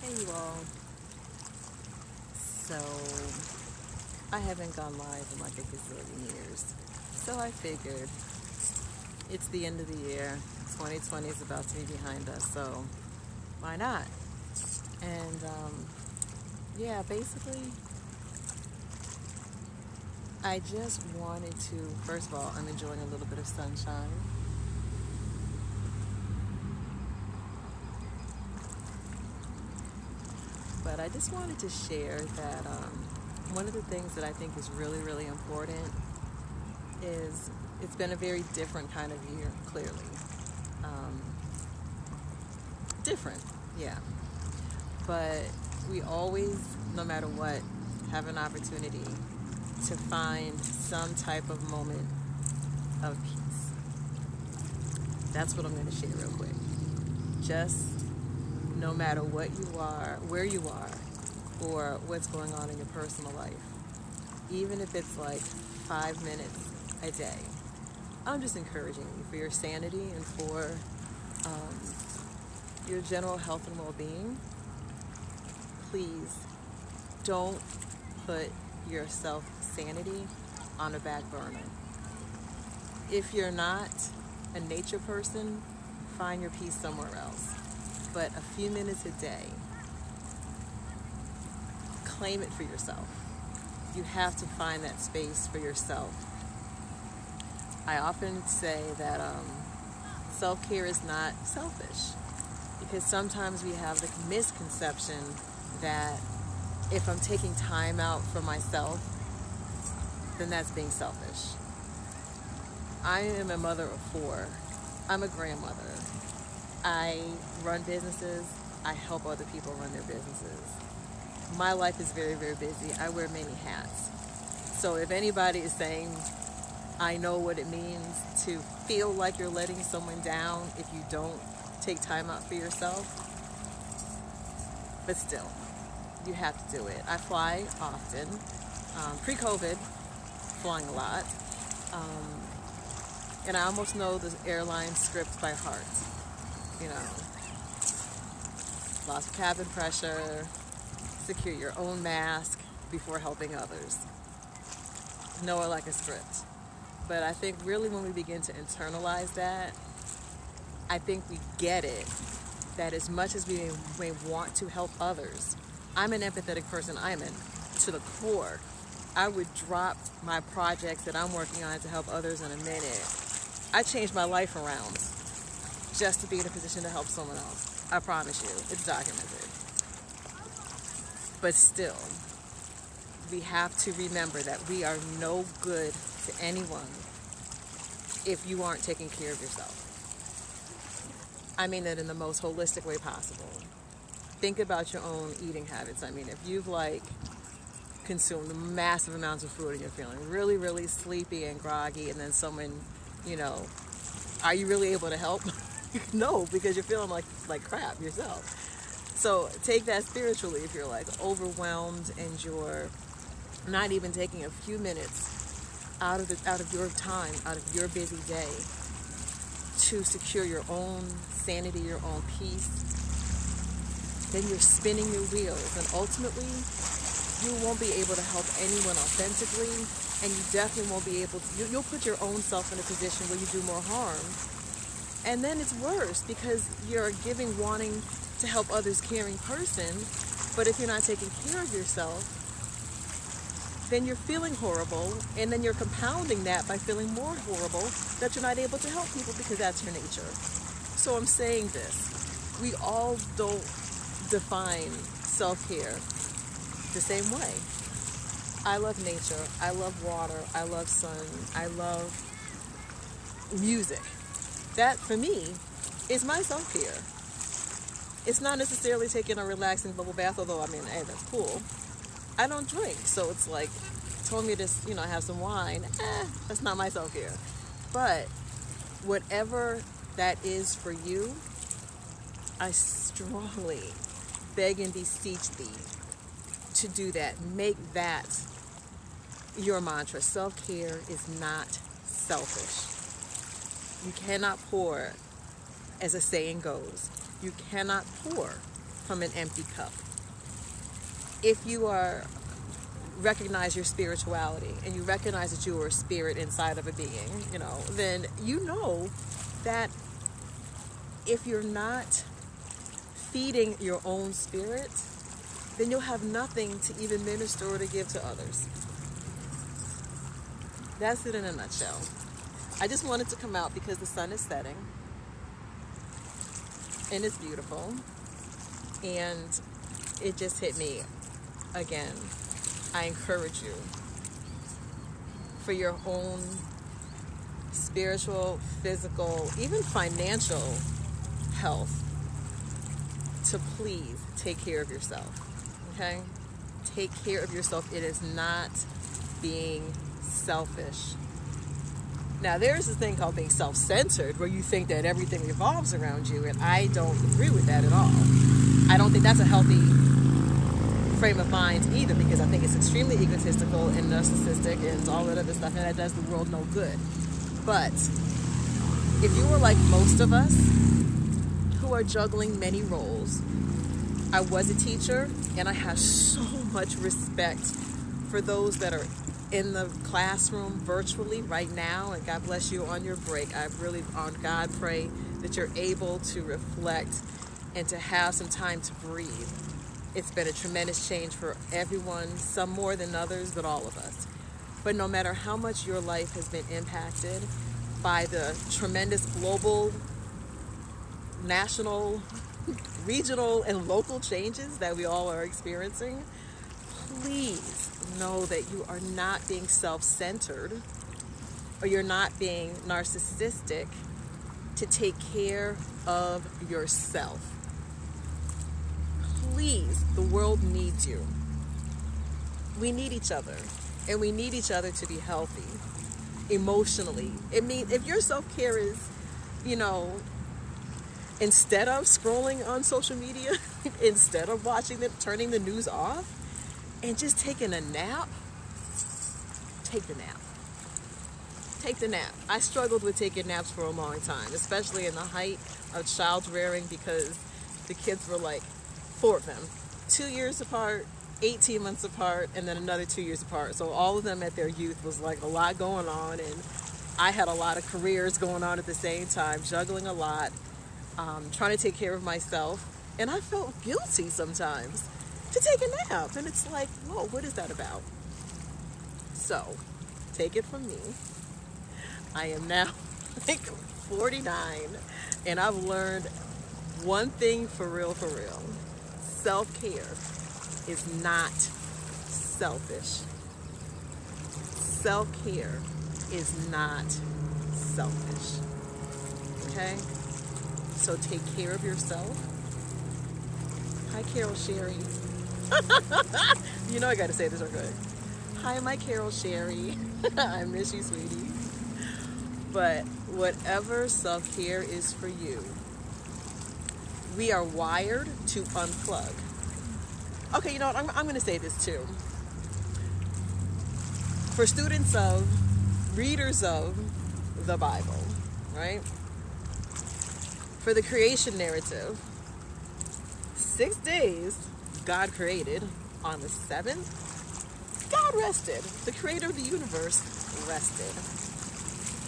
Hey you all. So I haven't gone live in like a gazillion years. So I figured it's the end of the year. 2020 is about to be behind us, so why not? And yeah, basically I just wanted to, first of all, I'm enjoying a little bit of sunshine. But I just wanted to share that one of the things that I think is really, really important is it's been a very different kind of year, clearly. Um, Different, yeah. But we always, no matter what, have an opportunity to find some type of moment of peace. That's what I'm going to share real quick. Just no matter what you are, where you are, or what's going on in your personal life, even if it's like 5 minutes a day, I'm just encouraging you for your sanity and for your general health and well-being. Please don't put your self-sanity on a back burner. If you're not a nature person, find your peace somewhere else. But a few minutes a day, claim it for yourself. You have to find that space for yourself. I often say that self-care is not selfish, because sometimes we have the misconception that if I'm taking time out for myself, then that's being selfish. I am a mother of 4. I'm a grandmother. I run businesses. I help other people run their businesses. My life is very, very busy. I wear many hats. So if anybody is saying, I know what it means to feel like you're letting someone down if you don't take time out for yourself, but still, you have to do it. I fly often. Pre-COVID, flying a lot. And I almost know the airline script by heart. You know, loss of cabin pressure, secure your own mask before helping others. Know it like a script. But I think really when we begin to internalize that, I think we get it, that as much as we may want to help others, I'm an empathetic person. I am to the core. I would drop my projects that I'm working on to help others in a minute. I changed my life around just to be in a position to help someone else. I promise you, it's documented. But still, we have to remember that we are no good to anyone if you aren't taking care of yourself. I mean that in the most holistic way possible. Think about your own eating habits. I mean, if you've consumed massive amounts of food and you're feeling really, really sleepy and groggy, and then someone, are you really able to help? No, because you're feeling like crap yourself. So take that spiritually. If you're overwhelmed and you're not even taking a few minutes out of your time, out of your busy day, to secure your own sanity, your own peace, then you're spinning your wheels, and ultimately you won't be able to help anyone authentically, and you definitely won't be able to, you'll put your own self in a position where you do more harm. And then it's worse, because you're a giving, wanting to help others, caring person, but if you're not taking care of yourself, then you're feeling horrible, and then you're compounding that by feeling more horrible that you're not able to help people, because that's your nature. So I'm saying this, we all don't define self-care the same way. I love nature, I love water, I love sun, I love music. That, for me, is my self-care. It's not necessarily taking a relaxing bubble bath, although, hey, that's cool. I don't drink, so it's told me to, have some wine. That's not my self-care. But whatever that is for you, I strongly beg and beseech thee to do that. Make that your mantra. Self-care is not selfish. You cannot pour, as a saying goes, you cannot pour from an empty cup. If you recognize your spirituality and you recognize that you are a spirit inside of a being, then you know that if you're not feeding your own spirit, then you'll have nothing to even minister or to give to others. That's it in a nutshell. I just wanted to come out because the sun is setting and it's beautiful, and it just hit me again. I encourage you, for your own spiritual, physical, even financial health, to please take care of yourself. Okay? Take care of yourself. It is not being selfish. Now, there's this thing called being self-centered, where you think that everything revolves around you, and I don't agree with that at all. I don't think that's a healthy frame of mind either, because I think it's extremely egotistical and narcissistic and all that other stuff, and that does the world no good. But if you were like most of us who are juggling many roles, I was a teacher, and I have so much respect for those that are in the classroom virtually right now, and God bless you on your break. I really, on God, pray that you're able to reflect and to have some time to breathe. It's been a tremendous change for everyone, some more than others, but all of us. But no matter how much your life has been impacted by the tremendous global, national, regional, and local changes that we all are experiencing, please know that you are not being self-centered, or you're not being narcissistic to take care of yourself. Please, the world needs you. We need each other, and we need each other to be healthy emotionally. I mean, if your self-care is, instead of scrolling on social media, instead of turning the news off, and just taking a nap, take the nap. Take the nap. I struggled with taking naps for a long time, especially in the height of child rearing, because the kids were like 4 of them, 2 years apart, 18 months apart, and then another 2 years apart. So all of them at their youth was like a lot going on, and I had a lot of careers going on at the same time, juggling a lot, trying to take care of myself, and I felt guilty sometimes to take a nap, and it's like, whoa, what is that about? So, take it from me. I am now like 49, and I've learned one thing for real. Self-care is not selfish. Self-care is not selfish. Okay? So take care of yourself. Hi, Carol Sherry. I got to say this real quick. Hi, my Carol Sherry. I miss you, sweetie. But whatever self-care is for you, we are wired to unplug. Okay, you know what? I'm going to say this too. For students readers of the Bible, right? For the creation narrative, 6 days God created. On the 7th, God rested. The creator of the universe rested.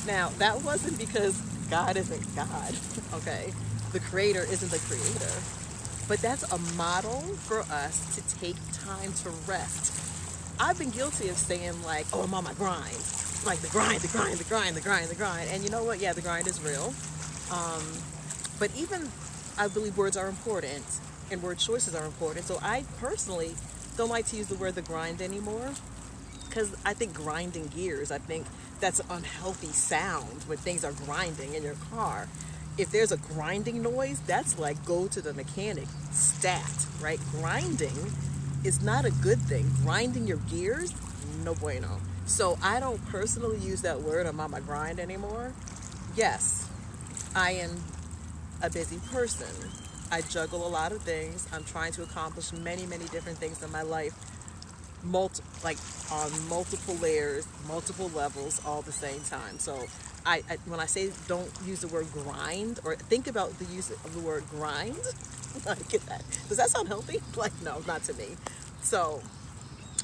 Now, that wasn't because God isn't God, okay? The creator isn't the creator. But that's a model for us to take time to rest. I've been guilty of saying like, oh, I'm on my grind. Like the grind. And you know what? Yeah, the grind is real. But even, I believe words are important and word choices are important. So I personally don't like to use the word the grind anymore, because I think grinding gears, I think that's an unhealthy sound when things are grinding in your car. If there's a grinding noise, that's like go to the mechanic stat, right? Grinding is not a good thing. Grinding your gears, no bueno. So I don't personally use that word, I'm on my grind anymore. Yes, I am a busy person. I juggle a lot of things. I'm trying to accomplish many, many different things in my life, on multiple layers, multiple levels, all at the same time. So when I say don't use the word grind, or think about the use of the word grind, I get that. Does that sound healthy? Like, no, not to me. So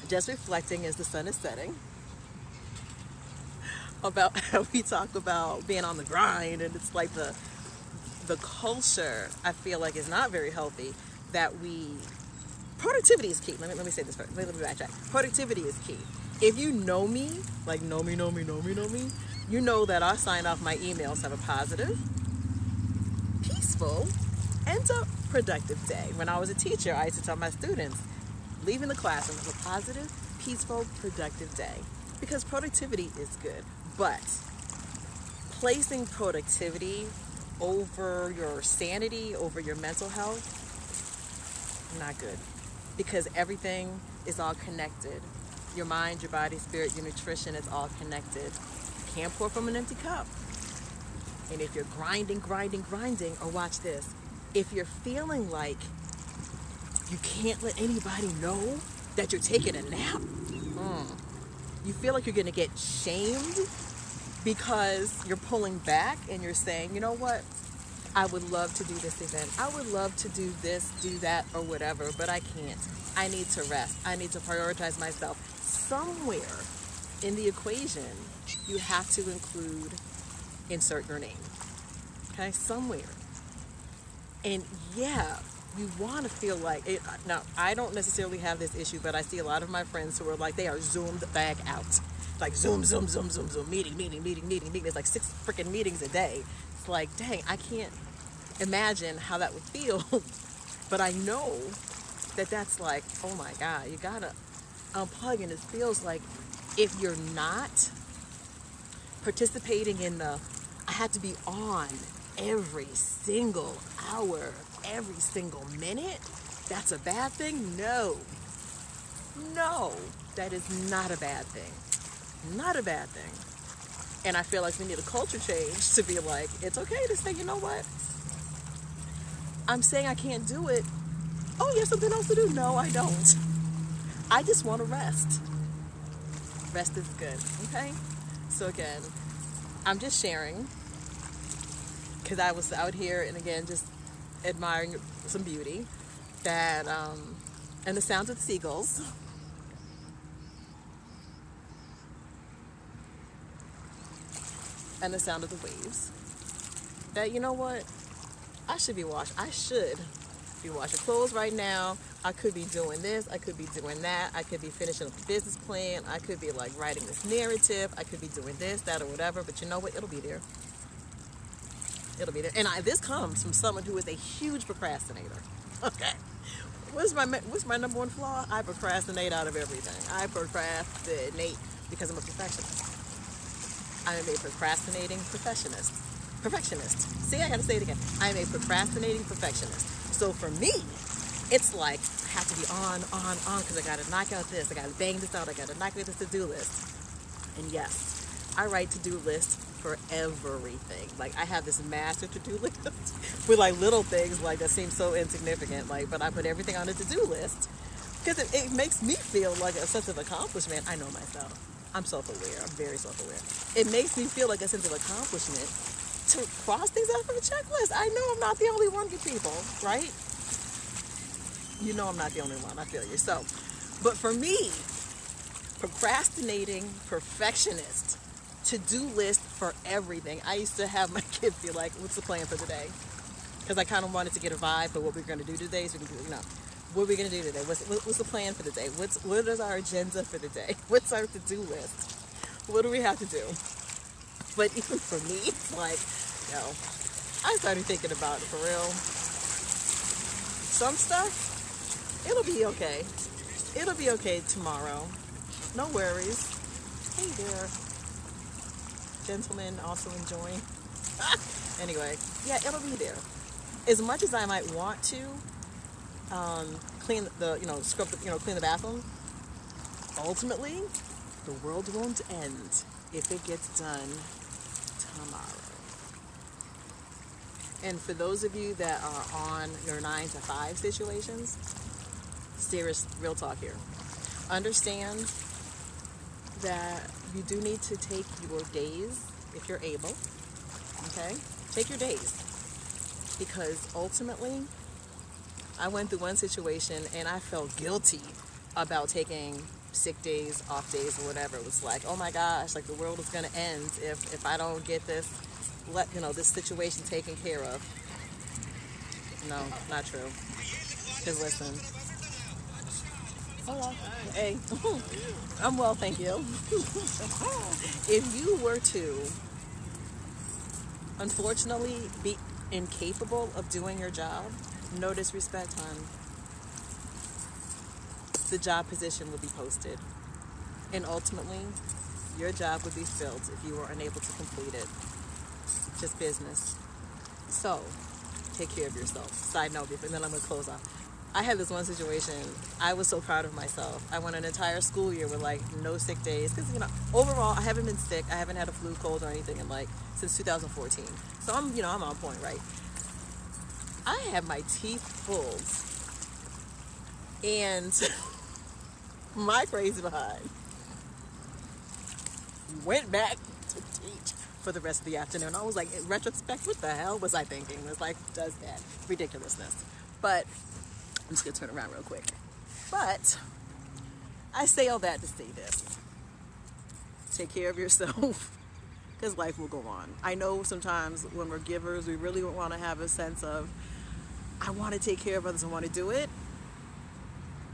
just reflecting as the sun is setting about how we talk about being on the grind, and it's like the culture, I feel like, is not very healthy. That productivity is key. Let me say this first. Let me backtrack. Productivity is key. If you know me, like know me, you know that I sign off my emails have a positive, peaceful, and a productive day. When I was a teacher, I used to tell my students, leaving the classroom with a positive, peaceful, productive day. Because productivity is good. But placing productivity over your sanity, over your mental health, not good. Because everything is all connected. Your mind, your body, spirit, your nutrition is all connected. You can't pour from an empty cup. And if you're grinding, or watch this, if you're feeling like you can't let anybody know that you're taking a nap, you feel like you're going to get shamed because you're pulling back and you're saying, you know what? I would love to do this event. I would love to do this, do that, or whatever, but I can't. I need to rest. I need to prioritize myself. Somewhere in the equation, you have to include insert your name. Okay, somewhere. And yeah, you want to feel like it. Now, I don't necessarily have this issue, but I see a lot of my friends who are like, they are zoomed back out. Like zoom, meeting. There's like 6 freaking meetings a day. It's like, dang, I can't imagine how that would feel. But I know that that's like, oh my God, you gotta unplug. And it feels like if you're not participating in I have to be on every single hour, every single minute, that's a bad thing? No, that is not a bad thing. Not a bad thing. And I feel like we need a culture change to be like, it's okay to say, you know what? I'm saying I can't do it. Oh, you have something else to do? No, I don't. I just want to rest. Rest is good, okay? So again, I'm just sharing because I was out here and again, just admiring some beauty that, and the sounds of the seagulls. And the sound of the waves. That, you know what? I should be washing clothes right now. I could be doing this. I could be doing that. I could be finishing up the business plan. I could be like writing this narrative. I could be doing this, that, or whatever. But you know what? It'll be there. It'll be there. And this comes from someone who is a huge procrastinator. Okay. What's my number one flaw? I procrastinate out of everything. I procrastinate because I'm a perfectionist. I am a procrastinating perfectionist. See, I gotta say it again. I am a procrastinating perfectionist. So for me, it's like I have to be on, because I gotta knock out this, I gotta bang this out, I gotta knock out this to-do list. And yes, I write to-do lists for everything. Like I have this massive to-do list with like little things like that seem so insignificant, like, but I put everything on a to-do list because it makes me feel like a sense of accomplishment. I know myself. I'm self-aware. I'm very self-aware. It makes me feel like a sense of accomplishment to cross things off of a checklist. I know I'm not the only one, you people, right? You know I'm not the only one. I feel you. So, but for me, procrastinating perfectionist, to-do list for everything. I used to have my kids be like, what's the plan for the day? Because I kind of wanted to get a vibe for what we're going to do today. So, what are we going to do today? What's the plan for the day? What is our agenda for the day? What's our to-do list? What do we have to do? But even for me, it's like, I started thinking about it for real. Some stuff, it'll be okay. It'll be okay tomorrow. No worries. Hey there, gentlemen, also enjoying. Anyway, yeah, it'll be there. As much as I might want to clean clean the bathroom, ultimately, the world won't end if it gets done tomorrow. And for those of you that are on your 9 to 5 situations, serious, real talk here. Understand that you do need to take your days if you're able. Okay? Take your days. Because ultimately, I went through one situation and I felt guilty about taking sick days, off days, or whatever. It was like, oh my gosh, like the world is going to end if I don't get this, this situation taken care of. No, not true. Because listen, hello, hey, I'm well, thank you. If you were to, unfortunately, be incapable of doing your job, no disrespect, hon, the job position will be posted. And ultimately, your job would be filled if you were unable to complete it. Just business. So, take care of yourself. Side note, and then I'm going to close off. I had this one situation. I was so proud of myself. I went an entire school year with no sick days. Because, overall, I haven't been sick. I haven't had a flu, cold, or anything since 2014. So I'm on point, right? I had my teeth pulled. And my crazy behind went back to teach for the rest of the afternoon. I was like, in retrospect, what the hell was I thinking? It was like, does that? Ridiculousness. But I'm just going to turn around real quick. But I say all that to say this. Take care of yourself because life will go on. I know sometimes when we're givers, we really want to have a sense of, I want to take care of others, I want to do it.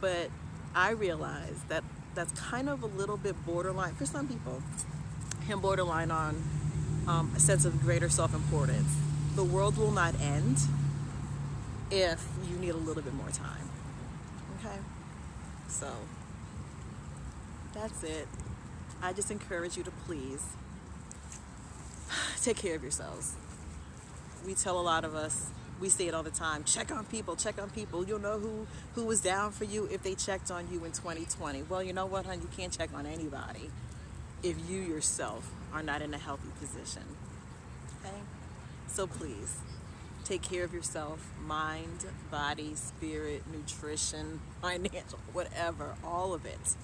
But I realize that that's kind of a little bit borderline for some people, and borderline on a sense of greater self-importance. The world will not end if you need a little bit more time. Okay? So, that's it. I just encourage you to please take care of yourselves. We tell a lot of us, we say it all the time, check on people. You'll know who was down for you if they checked on you in 2020. Well, you know what, hon? You can't check on anybody if you yourself are not in a healthy position. Okay? So please, take care of yourself. Mind, body, spirit, nutrition, financial, whatever, all of it.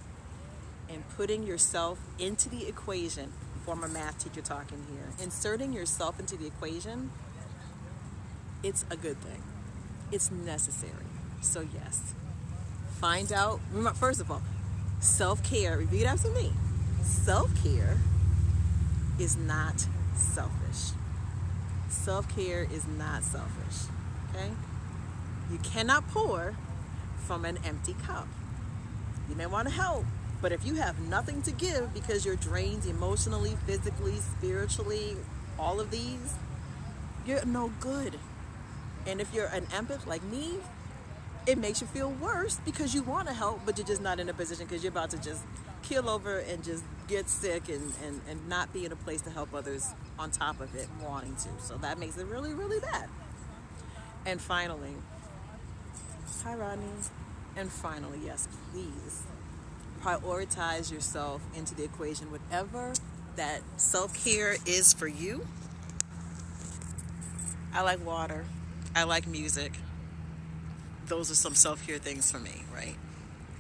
And putting yourself into the equation, former math teacher talking here, inserting yourself into the equation, it's a good thing. It's necessary. So yes, find out. First of all, self-care. Repeat after me. Self-care is not selfish. Self-care is not selfish. Okay? You cannot pour from an empty cup. You may want to help, but if you have nothing to give because you're drained emotionally, physically, spiritually, all of these, you're no good. And if you're an empath like me, it makes you feel worse because you want to help, but you're just not in a position because you're about to just keel over and just get sick and not be in a place to help others on top of it wanting to. So that makes it really, really bad. And finally, hi Rodney. And finally, yes, please prioritize yourself into the equation. Whatever that self-care is for you. I like water. I like music. Those are some self-care things for me, right?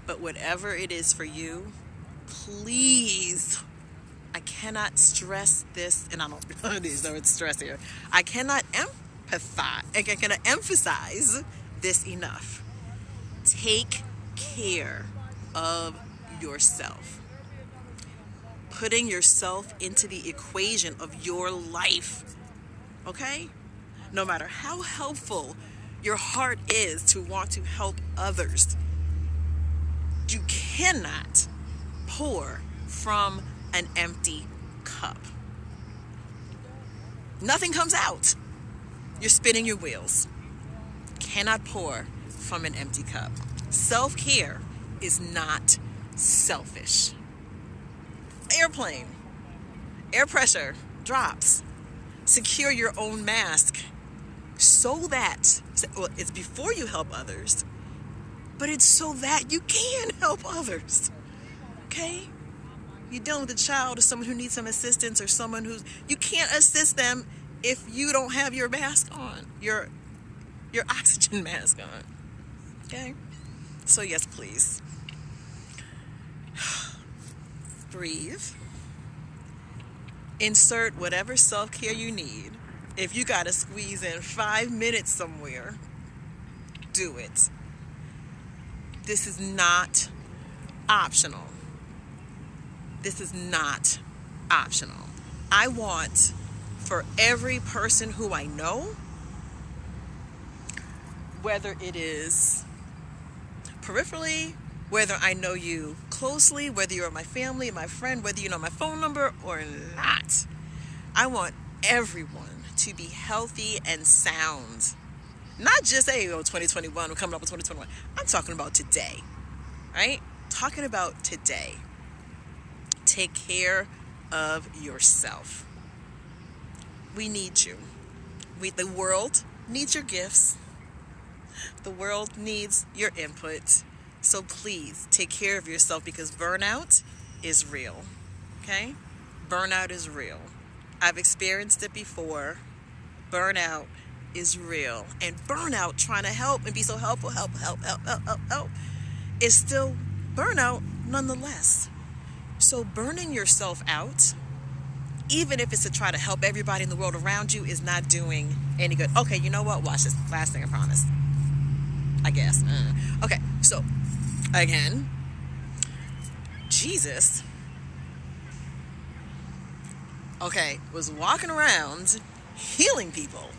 But whatever it is for you, please, I cannot stress this, and I don't use the word stress here. I cannot emphasize this enough. Take care of yourself. Putting yourself into the equation of your life, okay? No matter how helpful your heart is to want to help others, you cannot pour from an empty cup. Nothing comes out. You're spinning your wheels. Cannot pour from an empty cup. Self-care is not selfish. Airplane. Air pressure drops. Secure your own mask so that, well, it's before you help others, but it's so that you can help others. Okay? You're dealing with a child or someone who needs some assistance or someone you can't assist them if you don't have your mask on, your oxygen mask on. Okay? So yes, please. Breathe. Insert whatever self-care you need. If you got to squeeze in 5 minutes somewhere, do it. This is not optional. This is not optional. I want for every person who I know, whether it is peripherally, whether I know you closely, whether you're my family, my friend, whether you know my phone number or not, I want everyone to be healthy and sound. Not just, hey, 2021, we're coming up with 2021. I'm talking about today, right? Talking about today. Take care of yourself. We need you. The world needs your gifts. The world needs your input. So please take care of yourself, because burnout is real. Okay? Burnout is real. I've experienced it before. Burnout is real. And burnout, trying to help and be so helpful, help, is still burnout nonetheless. So burning yourself out, even if it's to try to help everybody in the world around you, is not doing any good. Okay, you know what? Watch this. Last thing I promise. I guess. Okay, so, again, Jesus, was walking around healing people.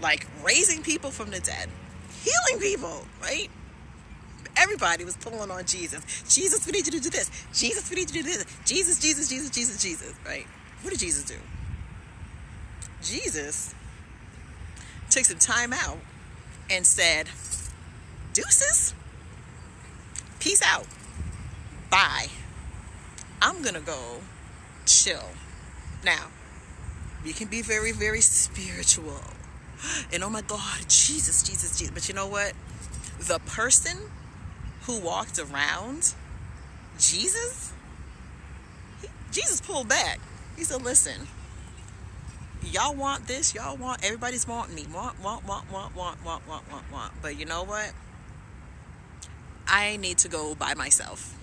Like raising people from the dead. Healing people, right? Everybody was pulling on Jesus. Jesus, we need you to do this. Jesus, we need you to do this. Jesus, right? What did Jesus do? Jesus took some time out and said, deuces, peace out, bye. I'm going to go chill. Now, you can be very, very spiritual. And oh my God, Jesus. But you know what? The person who walked around Jesus, Jesus pulled back. He said, listen, y'all want this, everybody's wanting me. Want. But you know what? I need to go by myself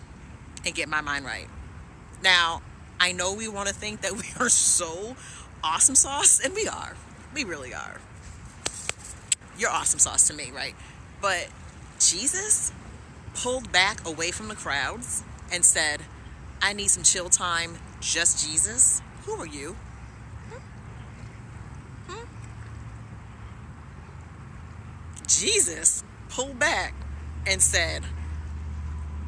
and get my mind right. Now, I know we want to think that we are so awesome sauce, and we are. We really are. You're awesome sauce to me, right? But Jesus pulled back away from the crowds and said, I need some chill time, just Jesus. Who are you? Jesus pulled back and said,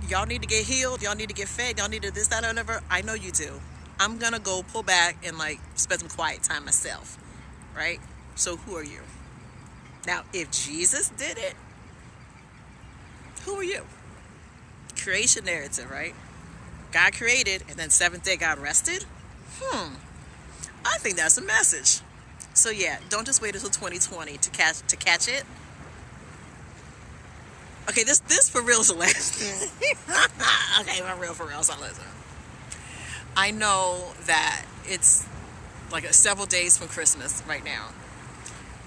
y'all need to get healed, y'all need to get fed, y'all need to this, that, or whatever. I know you do. I'm gonna go pull back and spend some quiet time myself, right? So who are you? Now, if Jesus did it, who are you? Creation narrative, right? God created, and then seventh day God rested. I think that's a message. So yeah, don't just wait until 2020 to catch it. Okay, this for real is the last. Okay, for real. So listen. I know that it's several days from Christmas right now.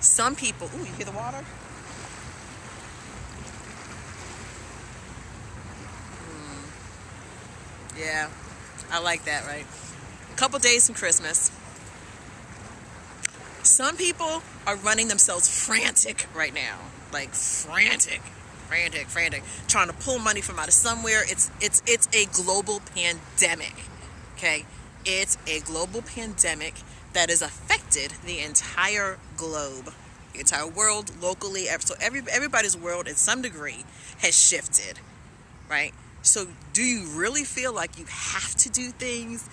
Some people, ooh, you hear the water? Yeah, I like that, right? A couple days from Christmas. Some people are running themselves frantic right now. Frantic, trying to pull money from out of somewhere. It's a global pandemic, okay? It's a global pandemic that has affected the entire globe, the entire world, locally. So everybody's world, in some degree, has shifted, right? So do you really feel like you have to do things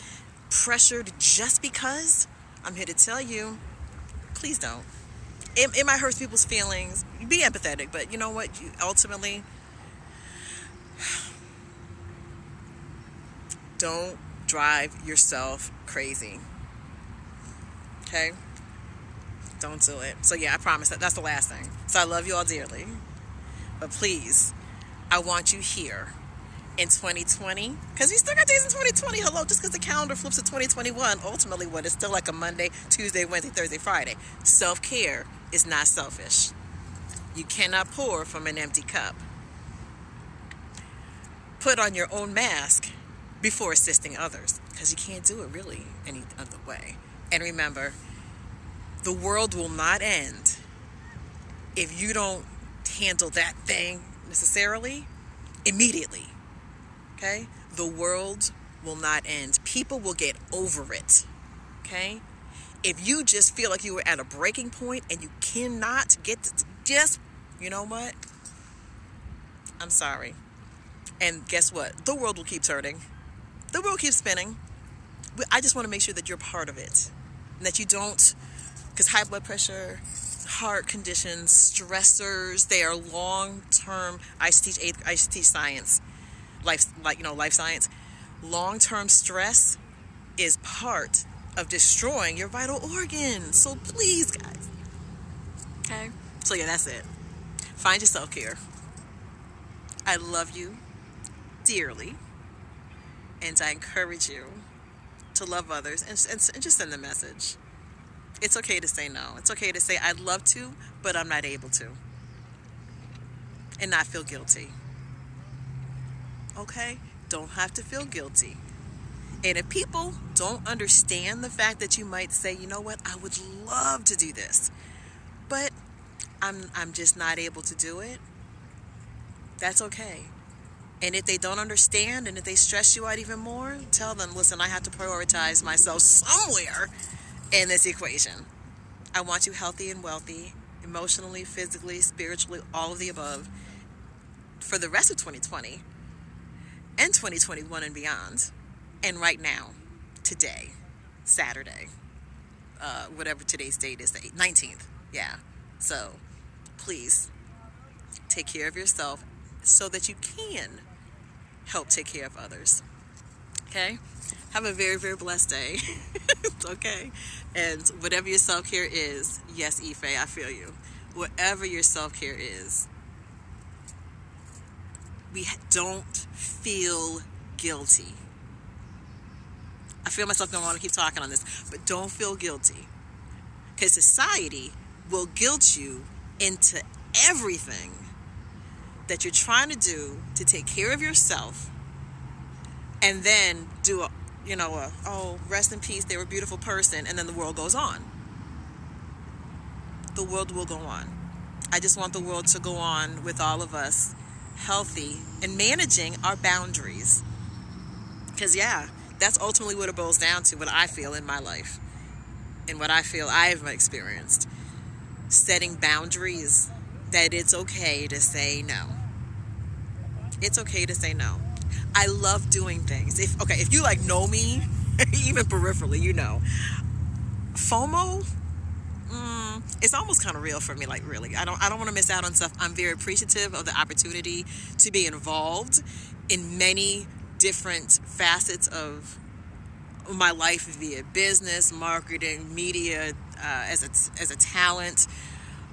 pressured just because? I'm here to tell you, please don't. It might hurt people's feelings. Be empathetic, but you know what? You ultimately don't drive yourself crazy. Okay? Don't do it. So yeah, I promise that's the last thing. So I love you all dearly. But please, I want you here in 2020, because we still got days in 2020. Hello, just because the calendar flips to 2021, ultimately what is still like a Monday, Tuesday, Wednesday, Thursday, Friday. Self-care is not selfish. You cannot pour from an empty cup. Put on your own mask before assisting others. because you can't do it really any other way. And remember, the world will not end if you don't handle that thing necessarily immediately. Okay? The world will not end. People will get over it. Okay? If you just feel like you were at a breaking point and you cannot get to, just, you know what? I'm sorry. And guess what? The world will keep turning. The world keeps spinning. I just want to make sure that you're part of it. And that you don't, because high blood pressure, heart conditions, stressors, they are long-term. I used to teach science, life science. Long-term stress is part of destroying your vital organs. So please, guys. Okay? So yeah, that's it. Find your self-care. I love you dearly. And I encourage you to love others and just send a message. It's okay to say no. It's okay to say I'd love to, but I'm not able to. And not feel guilty. Okay? Don't have to feel guilty. And if people don't understand the fact that you might say, you know what, I would love to do this, but I'm just not able to do it, that's okay. And if they don't understand and if they stress you out even more, tell them, listen, I have to prioritize myself somewhere in this equation. I want you healthy and wealthy, emotionally, physically, spiritually, all of the above, for the rest of 2020 and 2021 and beyond. And right now, today, Saturday, whatever today's date is, the 19th. Yeah. So please take care of yourself so that you can help take care of others. Okay? Have a very, very blessed day. Okay? And whatever your self-care is, yes, Ife, I feel you. Whatever your self-care is, we don't feel guilty. I feel myself don't want to keep talking on this, but don't feel guilty. Because society will guilt you into everything that you're trying to do to take care of yourself, and then do oh, rest in peace, they were a beautiful person, and then the world goes on. The world will go on. I just want the world to go on with all of us healthy and managing our boundaries. Because, yeah, that's ultimately what it boils down to, what I feel in my life and what I feel I've experienced. Setting boundaries, that it's okay to say no. It's okay to say no. I love doing things. If you know me, even peripherally, FOMO, it's almost kind of real for me. Like, really, I don't want to miss out on stuff. I'm very appreciative of the opportunity to be involved in many different facets of my life via business, marketing, media, as a talent,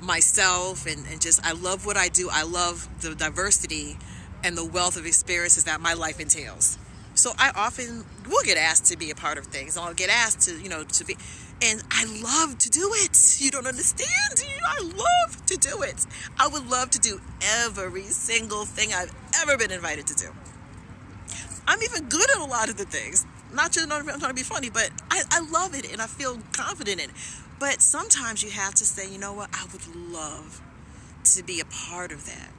myself, and just, I love what I do. I love the diversity and the wealth of experiences that my life entails. So I often will get asked to be a part of things. I'll get asked to be, and I love to do it. You don't understand. I love to do it. I would love to do every single thing I've ever been invited to do. I'm even good at a lot of the things. Not just I'm trying to be funny, but I love it and I feel confident in it. But sometimes you have to say, you know what, I would love to be a part of that.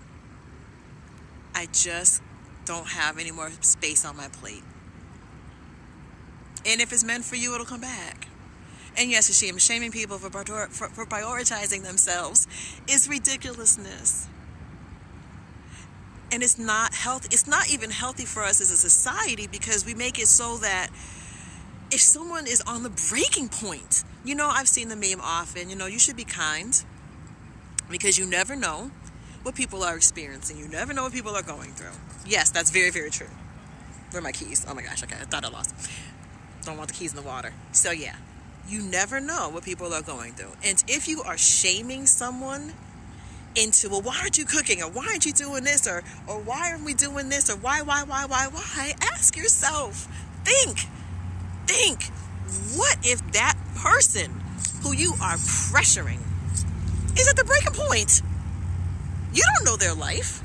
I just don't have any more space on my plate. And if it's meant for you, it'll come back. And yes, shaming people for prioritizing themselves is ridiculousness. And it's not healthy. It's not even healthy for us as a society, because we make it so that if someone is on the breaking point, I've seen the meme often, you should be kind, because you never know what people are experiencing. You never know what people are going through. Yes, that's very, very true. Where are my keys? Oh my gosh, okay, I thought I lost them. Don't want the keys in the water. So yeah, you never know what people are going through. And if you are shaming someone into, well, why aren't you cooking? Or why aren't you doing this? Or why aren't we doing this? Or why? Ask yourself. Think. What if that person who you are pressuring is at the breaking point? You don't know their life.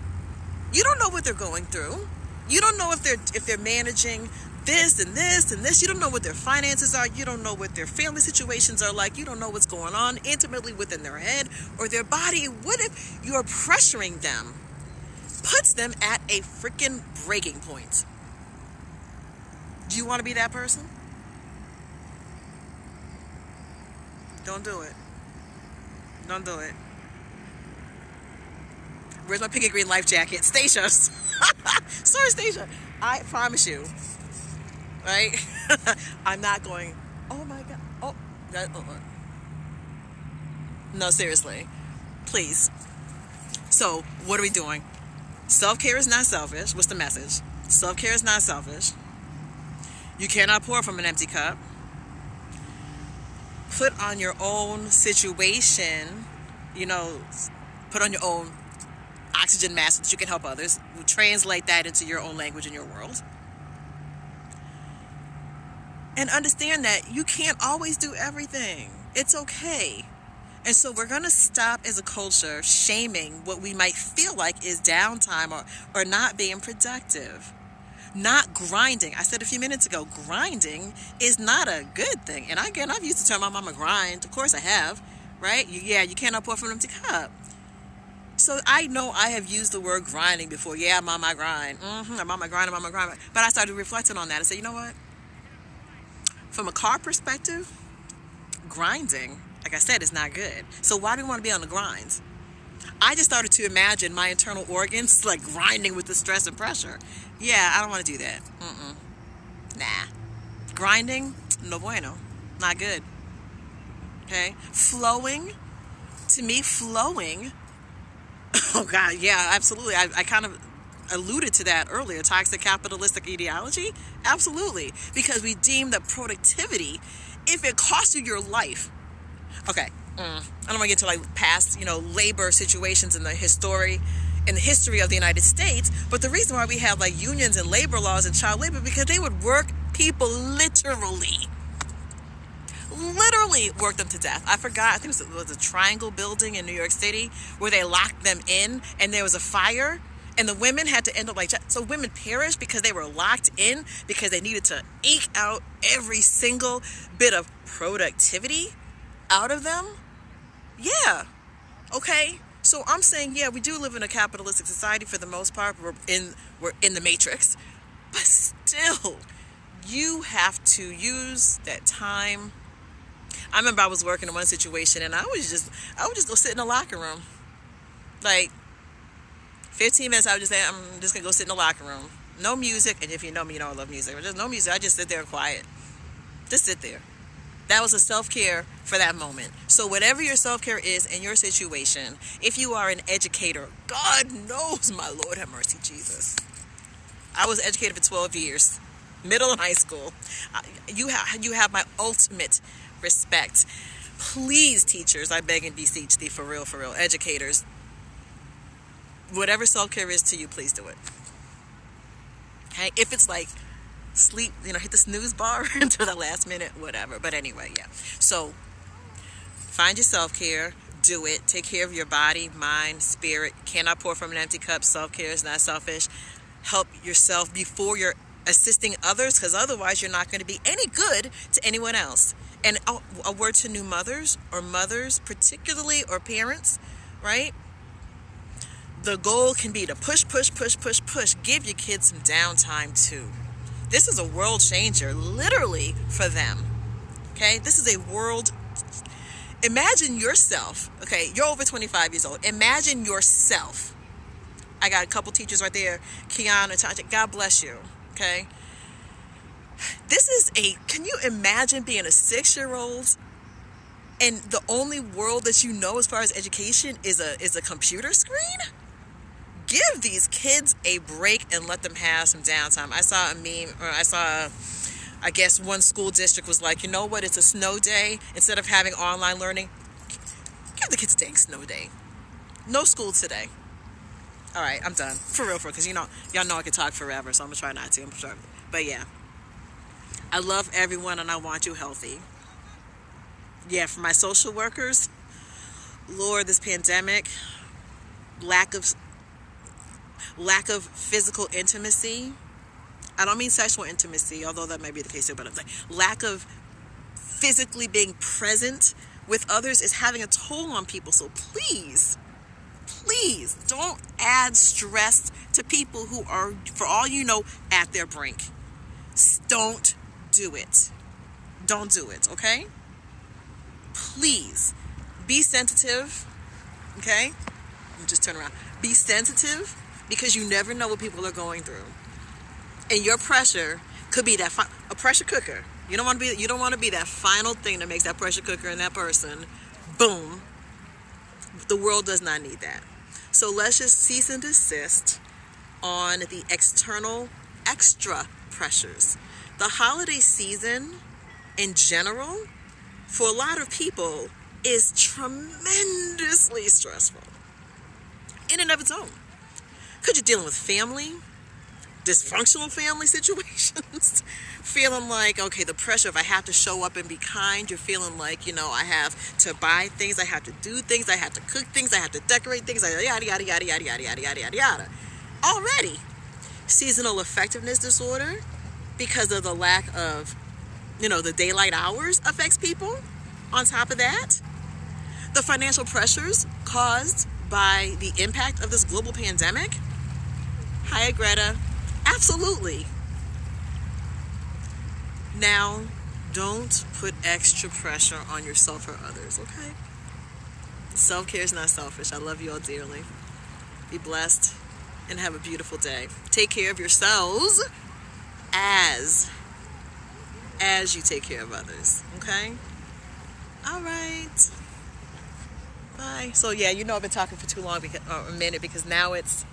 You don't know what they're going through. You don't know if they're managing this and this and this. You don't know what their finances are. You don't know what their family situations are like. You don't know what's going on intimately within their head or their body. What if you're pressuring them? Puts them at a freaking breaking point. Do you want to be that person? Don't do it. Don't do it. Where's my picket green life jacket? Stacia. Sorry, Stacia. I promise you. Right? I'm not going, oh my God. Oh. No, seriously. Please. So, what are we doing? Self-care is not selfish. What's the message? Self-care is not selfish. You cannot pour from an empty cup. Put on your own situation, put on your own oxygen mask so that you can help others. Translate that into your own language in your world. And understand that you can't always do everything. It's okay. And so we're going to stop as a culture shaming what we might feel like is downtime or not being productive. Not grinding. I said a few minutes ago, grinding is not a good thing. And again, I've used the term, I'm a grind. Of course I have, right? You cannot pour from an empty cup. So I know I have used the word grinding before. Yeah, I'm on my grind. I'm on my grind. But I started reflecting on that and said, you know what? From a car perspective, grinding, like I said, is not good. So why do we want to be on the grind? I just started to imagine my internal organs like grinding with the stress and pressure. Yeah, I don't want to do that. Nah. Grinding, no bueno. Not good. Okay? Flowing, to me, oh God, yeah, absolutely. I kind of alluded to that earlier. Toxic capitalistic ideology? Absolutely. Because we deem that productivity, if it costs you your life. Okay. I don't want to get to like past, labor situations in the history of the United States. But the reason why we have like unions and labor laws and child labor, because they would work people literally work them to death. I forgot. I think it was a Triangle building in New York City where they locked them in and there was a fire and the women had to end up like, so women perished because they were locked in because they needed to eke out every single bit of productivity out of them. Yeah. Okay. So I'm saying, yeah, we do live in a capitalistic society for the most part. We're in the matrix. But still, you have to use that time. I remember I was working in one situation and I would just go sit in the locker room. Like 15 minutes, I would just say, I'm just going to go sit in the locker room. No music. And if you know me, you know I love music. But just no music. I just sit there quiet. Just sit there. That was a self-care for that moment. So whatever your self-care is in your situation, if you are an educator, God knows, my Lord have mercy, Jesus. I was educated for 12 years, middle and high school. You have my ultimate respect. Please, teachers, I beg and beseech thee, for real, educators, whatever self-care is to you, please do it. Okay? If it's like sleep, hit the snooze bar until the last minute, whatever. But anyway, yeah. So find your self-care, do it. Take care of your body, mind, spirit. Cannot pour from an empty cup. Self-care is not selfish. Help yourself before you're assisting others, because otherwise you're not going to be any good to anyone else. And a word to new mothers or mothers particularly, or parents, right? The goal can be to push. Give your kids some downtime too. This is a world changer, literally, for them. Okay? This is a world. Imagine yourself. Okay, you're over 25 years old. Imagine yourself. I got a couple teachers right there. Kiana, Tanja, God bless you. Okay? Can you imagine being a 6-year-old and the only world that you know as far as education is a computer screen? Give these kids a break and let them have some downtime. I saw a meme, or I guess one school district was like, you know what, it's a snow day. Instead of having online learning, give the kids a dang snow day. No school today. All right, I'm done. For real, because y'all know I can talk forever, so I'm going to try not to. But yeah, I love everyone and I want you healthy. Yeah, for my social workers, Lord, this pandemic, lack of physical intimacy, I don't mean sexual intimacy, although that may be the case here, but I'm saying lack of physically being present with others is having a toll on people. So please don't add stress to people who are, for all you know, at their brink. Don't do it. Don't do it, okay? Please be sensitive, okay? Just turn around. Be sensitive, because you never know what people are going through. And your pressure could be that a pressure cooker. You don't want to be that final thing that makes that pressure cooker in that person boom. The world does not need that. So let's just cease and desist on the external extra pressures. The holiday season in general, for a lot of people, is tremendously stressful in and of its own. Because you're dealing with family, dysfunctional family situations, feeling like, okay, the pressure, if I have to show up and be kind, you're feeling like, I have to buy things, I have to do things, I have to cook things, I have to decorate things, yada, yada, yada, yada, yada, yada, yada, yada, yada. Already, seasonal affectiveness disorder, because of the lack of, the daylight hours affects people. On top of that, the financial pressures caused by the impact of this global pandemic. Hi, Greta. Absolutely. Now, don't put extra pressure on yourself or others, okay? Self-care is not selfish. I love you all dearly. Be blessed and have a beautiful day. Take care of yourselves as you take care of others, okay? All right. Bye. So, yeah, I've been talking for too long, a minute, because now it's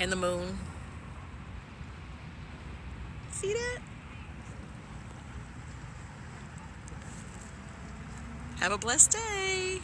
in the moon. See that? Have a blessed day.